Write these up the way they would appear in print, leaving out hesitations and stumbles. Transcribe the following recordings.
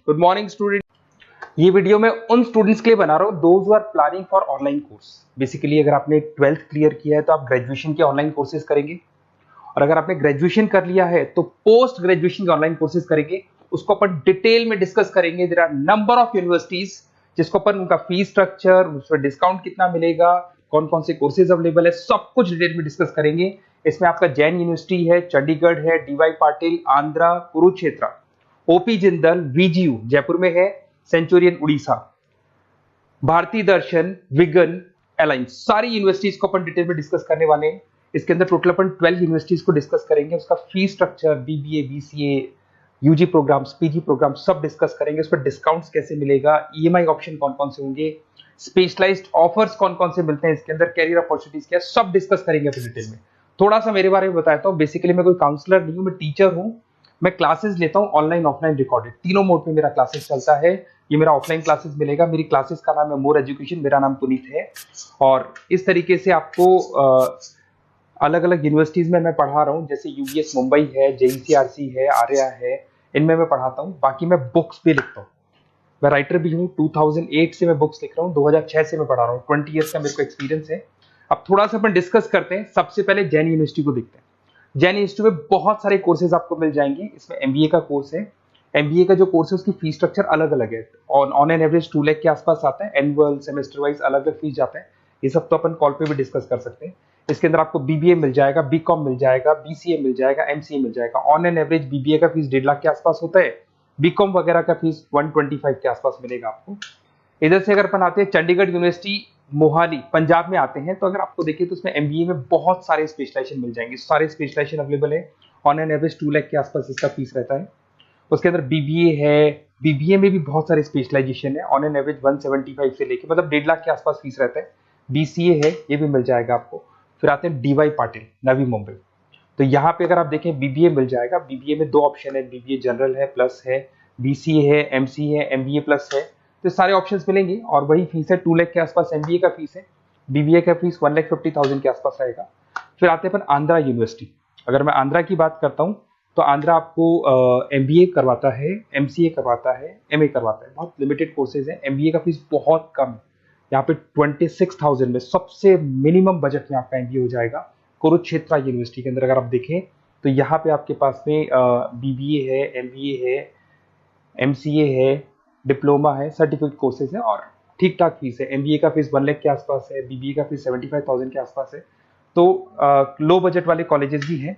Good morning student. ये video मैं उन स्टूडेंट्स के लिए बना रहा हूँ those who are planning for online course. Basically अगर आपने 12th क्लियर किया है तो आप ग्रेजुएशन के ऑनलाइन कोर्सेज करेंगे, और अगर आपने ग्रेजुएशन कर लिया है तो पोस्ट ग्रेजुएशन के ऑनलाइन कोर्सेज करेंगे। उसको अपन डिटेल में डिस्कस करेंगे। There are number of universities जिसको अपन उनका फीस स्ट्रक्चर, उसमें डिस्काउंट कितना मिलेगा, कौन कौन से कोर्सेज अवेलेबल है, सब कुछ डिटेल में डिस्कस करेंगे। इसमें आपका जैन यूनिवर्सिटी है, चंडीगढ़ है, डीवाई पाटिल आंध्रा, कुरुक्षेत्र, ओपी जिंदल, वीजीयू जयपुर में है, सेंचुरियन उड़ीसा, भारतीय दर्शन, विगन, अलायंस, सारी यूनिवर्सिटीज को अपन डिटेल में डिस्कस करने वाले हैं। इसके अंदर टोटल अपन 12 यूनिवर्सिटीज को डिस्कस करेंगे। उसका fees structure, BBA, BCA, UG programs, PG program सब डिस्कस करेंगे। उस पर डिस्काउंट्स कैसे मिलेगा, ईएमआई ऑप्शन कौन कौन से होंगे, स्पेशलाइज्ड ऑफर्स कौन कौन से मिलते हैं, इसके अंदर कैरियर अपॉर्चुनिटीज क्या, सब डिस्कस करेंगे अपन डिटेल में। थोड़ा सा मेरे बारे में बताता हूँ। बेसिकली मैं कोई काउंसलर नहीं हूँ, मैं टीचर हूँ। मैं क्लासेस लेता हूँ ऑनलाइन ऑफलाइन रिकॉर्डेड, तीनों मोड में मेरा क्लासेस चलता है। ये मेरा ऑफलाइन क्लासेस मिलेगा। मेरी क्लासेस का नाम है मोर एजुकेशन, मेरा नाम पुनीत है। और इस तरीके से आपको अलग अलग यूनिवर्सिटीज में मैं पढ़ा रहा हूँ, जैसे यूबीएस मुंबई है, जेईसीआरसी है, आर्या है, इनमें मैं पढ़ाता हूँ। बाकी मैं बुक्स भी लिखता हूँ, मैं राइटर भी हूँ। 2008 से मैं बुक्स लिख रहा हूँ, 2006 से मैं पढ़ा रहा हूँ। 20 ईयर्स का मेरे को एक्सपीरियंस है। अब थोड़ा सा अपन डिस्कस करते हैं। सबसे पहले जैन यूनिवर्सिटी को देखते हैं। जैन यूनिवर्सिटी में बहुत सारे कोर्सेज आपको मिल जाएंगे। इसमें एमबीए का कोर्स है। एमबीए का जो कोर्स है उसकी फीस स्ट्रक्चर अलग अलग है। ऑन एन एवरेज 2 लाख के आसपास आता है। एनुअल, सेमेस्टर वाइज अलग अलग फीस जाता है। ये सब तो अपन कॉल पे भी डिस्कस कर सकते हैं। इसके अंदर आपको बीबीए मिल जाएगा, बीकॉम मिल जाएगा, बीसीए मिल जाएगा, एमसीए मिल जाएगा। ऑन एन एवरेज बीबीए का फीस 1.5 लाख के आसपास होता है। बीकॉम वगैरह का फीस 125 के आसपास मिलेगा आपको। इधर से अगर अपन आते हैं चंडीगढ़ यूनिवर्सिटी मोहाली पंजाब में आते हैं, तो अगर आपको देखिए तो उसमें एमबीए में बहुत सारे स्पेशलाइजेशन मिल जाएंगे। सारे स्पेशलाइजेशन अवेलेबल है। ऑन एन एवरेज 2 लाख के आसपास इसका फीस रहता है। उसके अंदर बीबीए है, बीबीए में भी बहुत सारे स्पेशलाइजेशन है। ऑन एन एवरेज 175 से लेके मतलब 1.5 लाख के आसपास फीस रहता है। बीसीए है, ये भी मिल जाएगा आपको। फिर आते हैं डीवाई पाटिल, नवी मुंबई। तो यहाँ पे अगर आप देखें बीबीए मिल जाएगा। बीबीए में 2 ऑप्शन है, बीबीए जनरल है, प्लस है, बीसीए है, एमसीए है, एमबीए प्लस है। तो सारे ऑप्शंस मिलेंगे। और वही फीस है 2 लाख के आसपास एमबीए का फीस है। बीबीए का फीस 1,50,000 के आसपास आएगा। फिर आते हैं अपन आंध्रा यूनिवर्सिटी। अगर मैं आंध्रा की बात करता हूँ तो आंध्रा आपको एमबीए करवाता है, एमसीए करवाता है, एमए करवाता है। बहुत लिमिटेड कोर्सेज है। एमबीए का फीस बहुत कम है। यहाँ पे 26,000 में सबसे मिनिमम बजट में आपका एमबीए हो जाएगा। कुरुक्षेत्र यूनिवर्सिटी के अंदर अगर आप देखें तो यहाँ पे आपके पास में बीबीए है, एमबीए है, एमसीए है, डिप्लोमा है, सर्टिफिकेट कोर्सेज है और ठीक ठाक फीस है। एमबीए का फीस 1 लाख के आसपास है, बीबीए का फीस 75,000 के आसपास है। तो लो बजट वाले कॉलेजेस भी हैं।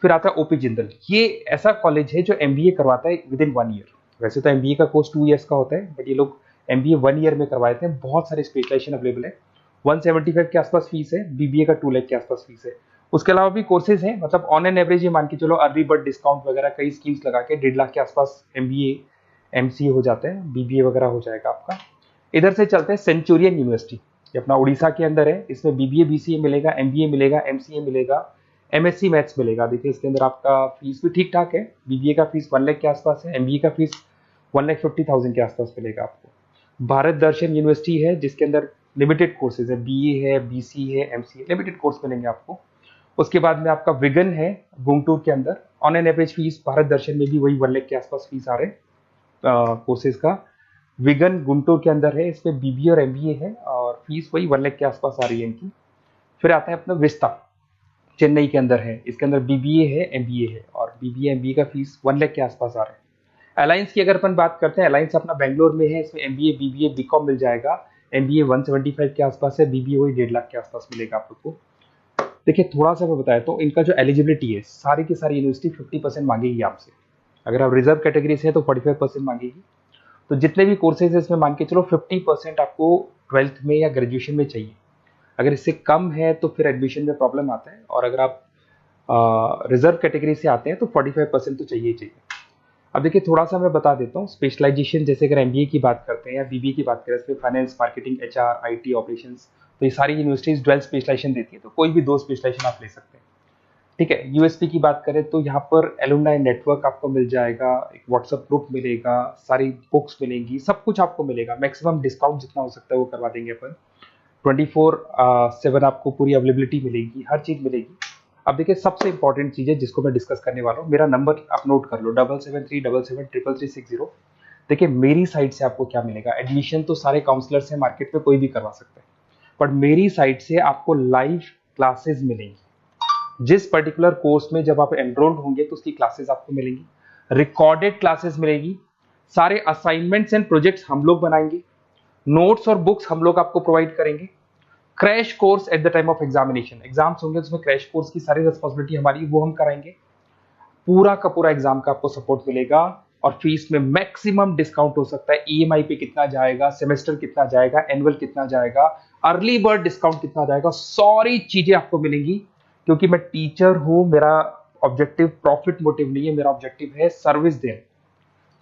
फिर आता है ओपी जिंदल। ये ऐसा कॉलेज है जो एमबीए करवाता है विद इन 1 ईयर। वैसे तो एमबीए का कोर्स 2 ईयर्स का होता है, बट ये लोग एमबीए 1 ईयर में करवाते हैं। बहुत सारे स्पेशलाइजेशन अवेलेबल है। 175 के आसपास फीस है। बीबीए का 2 लाख के आसपास फीस है। उसके अलावा भी कोर्सेज हैं। मतलब ऑन एन एवरेज ये मान के चलो अर्ली बर्ड डिस्काउंट वगैरह कई स्कीम्स लगा के 1.5 लाख के आसपास एमबीए, एमसीए हो जाते हैं, बीबीए वगैरह हो जाएगा आपका। इधर से चलते हैं सेंचुरियन यूनिवर्सिटी, ये अपना उड़ीसा के अंदर है। इसमें बीबीए, बीसीए मिलेगा, एमबीए मिलेगा, एमसीए मिलेगा, एमएससी मैथ्स मिलेगा। देखिए इसके अंदर आपका फीस भी ठीक ठाक है। बीबीए का फीस 1 लाख के आसपास है। एमबीए का फीस 1,50,000 के आसपास मिलेगा आपको। भारत दर्शन यूनिवर्सिटी है जिसके अंदर लिमिटेड कोर्सेज है, बीए है, बीसी है, एमसीए, लिमिटेड कोर्स मिलेंगे आपको। उसके बाद में आपका विगन है गुंटूर के अंदर। On an average fees Bharat Darshan में भी वही 1 लाख के आसपास फीस आ रहे हैं कोर्सेज का। विगन गुंटूर के अंदर है। इसमें बीबीए और एमबीए है और फीस वही 1 लाख के आसपास आ रही है इनकी। फिर आता है अपना विस्ता, चेन्नई के अंदर है। इसके अंदर बीबीए है, एमबीए है और बीबीए एमबीए का फीस 1 लाख के आसपास आ रहा है। अलायंस की अगर अपन बात करते हैं, अलायंस अपना बेंगलोर में है। इसमें एमबीए, बीबीए, बीकॉम मिल जाएगा। एमबीए 175 के आसपास है, बीबीए वही 1.5 लाख के आसपास मिलेगा आप लोग को। देखिए थोड़ा सा मैं बताया तो इनका जो एलिजिबिलिटी है, सारी की सारी यूनिवर्सिटी 50% मांगेगी आपसे। अगर आप रिजर्व कैटेगरी से है तो 45% मांगेगी। तो जितने भी कोर्सेज है इसमें मान के चलो 50% आपको 12th में या ग्रेजुएशन में चाहिए। अगर इससे कम है तो फिर एडमिशन में प्रॉब्लम आता है। और अगर आप रिजर्व कैटेगरी से आते हैं तो 45% तो चाहिए ही चाहिए। अब देखिए थोड़ा सा मैं बता देता हूँ स्पेशलाइजेशन। जैसे अगर एमबीए की बात करते हैं या बीबीए की बात करें, इसमें finance, marketing, HR, IT, operations, तो ये सारी यूनिवर्सिटीज 12 स्पेशलाइजेशन देती है। तो कोई भी 2 स्पेशलाइजेशन आप ले सकते हैं, ठीक है। यूएसपी की बात करें तो यहाँ पर एलुमनाई नेटवर्क आपको मिल जाएगा, एक व्हाट्सएप ग्रुप मिलेगा, सारी बुक्स मिलेंगी, सब कुछ आपको मिलेगा। मैक्सिमम डिस्काउंट जितना हो सकता है वो करवा देंगे अपन। 24/7 आपको पूरी अवेलेबिलिटी मिलेगी, हर चीज मिलेगी। अब देखिए सबसे इंपॉर्टेंट चीज है जिसको मैं डिस्कस करने वाला हूँ। मेरा नंबर आप नोट कर लो, 7737773360। देखिए मेरी साइड से आपको क्या मिलेगा, एडमिशन तो सारे काउंसलर्स हैं मार्केट में, कोई भी करवा सकता है, बट मेरी साइड से आपको लाइव क्लासेस मिलेंगी। जिस पर्टिकुलर कोर्स में जब आप एनरोल्ड होंगे तो उसकी क्लासेस आपको मिलेंगी, रिकॉर्डेड क्लासेस मिलेगी, सारे असाइनमेंट्स एंड प्रोजेक्ट्स हम लोग बनाएंगे, नोट्स और बुक्स हम लोग आपको प्रोवाइड करेंगे, crash course at the time of examination, exams होंगे उसमें क्रैश कोर्स की सारी रिस्पॉन्सिबिलिटी हमारी, वो हम कराएंगे, पूरा का पूरा एग्जाम का आपको सपोर्ट मिलेगा, और फीस में मैक्सिमम डिस्काउंट हो सकता है, ईएमआई पे कितना जाएगा, सेमेस्टर कितना जाएगा, एनुअल कितना जाएगा, अर्ली बर्ड डिस्काउंट कितना जाएगा, सारी चीजें आपको मिलेंगी। क्योंकि मैं टीचर हूं, मेरा ऑब्जेक्टिव प्रॉफिट मोटिव नहीं है, मेरा ऑब्जेक्टिव है सर्विस देना।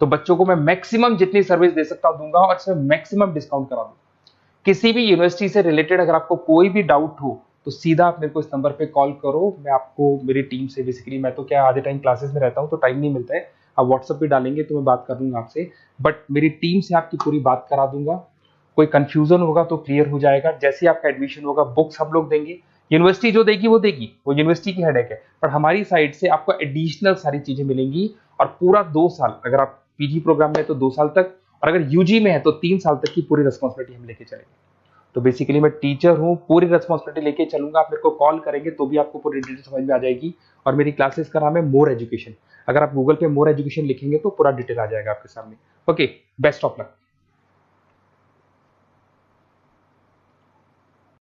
तो बच्चों को मैं मैक्सिमम जितनी सर्विस दे सकता हूं दूंगा, और इसमें मैक्सिमम डिस्काउंट करा दूंगा। किसी भी यूनिवर्सिटी से रिलेटेड अगर आपको कोई भी डाउट हो तो सीधा आप मेरे को इस नंबर पे कॉल करो, मैं आपको मेरी टीम से, बेसिकली मैं तो क्या आधे टाइम क्लासेस में रहता हूँ तो टाइम नहीं मिलता है, आप व्हाट्सएप पे डालेंगे तो मैं बात कर लूंगा आपसे, बट मेरी टीम से आपकी पूरी बात करा दूंगा। कोई कंफ्यूजन होगा तो क्लियर हो जाएगा, जैसे ही आपका एडमिशन होगा बुक्स हम लोग देंगे, यूनिवर्सिटी जो देगी वो देगी, वो यूनिवर्सिटी की हेडेक है, पर हमारी साइड से आपको एडिशनल सारी चीजें मिलेंगी। और पूरा 2 साल, अगर आप पीजी प्रोग्राम में है तो 2 साल तक, और अगर यूजी में है तो 3 साल तक की पूरी रिस्पॉन्सिबिलिटी हम लेके चलेंगे। तो बेसिकली मैं टीचर हूँ, पूरी रिस्पॉन्सिबिलिटी लेके चलूंगा, आप मेरे को कॉल करेंगे तो भी आपको पूरी डिटेल समझ में आ जाएगी। और मेरी क्लासेस का नाम है मोर एजुकेशन, अगर आप गूगल पे मोर एजुकेशन लिखेंगे तो पूरा डिटेल आ जाएगा आपके सामने। Okay, best of luck.